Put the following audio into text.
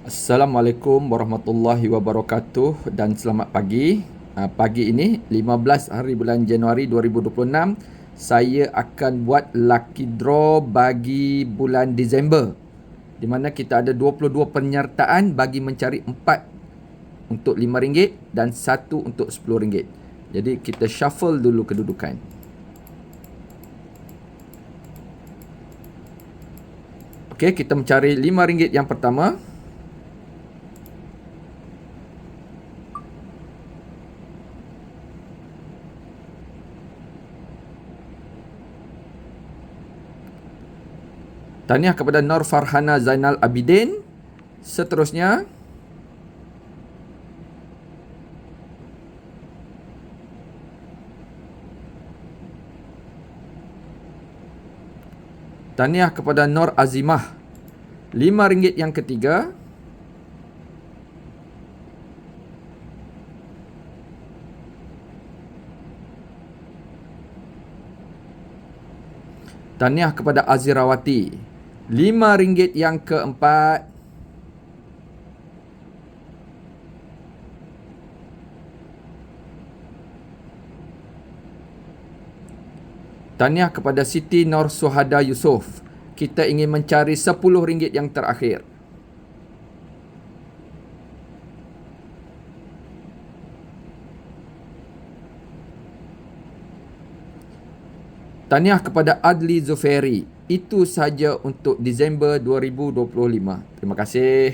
Assalamualaikum warahmatullahi wabarakatuh dan selamat pagi. Pagi ini 15 hari bulan Januari 2026 saya akan buat lucky draw bagi bulan Disember, di mana kita ada 22 penyertaan bagi mencari 4 untuk RM5 dan 1 untuk RM10. Jadi kita shuffle dulu kedudukan. Okey, kita mencari RM5 yang pertama. Tahniah kepada Nur Farhana Zainal Abidin. Seterusnya, tahniah kepada Nur Azimah. RM5 yang ketiga. Tahniah kepada Azirawati. RM5 yang keempat. Tahniah kepada Siti Nur Suhada Yusof. Kita ingin mencari RM10 yang terakhir. Tahniah kepada Adli Zuferi. Itu saja untuk Disember 2025. Terima kasih.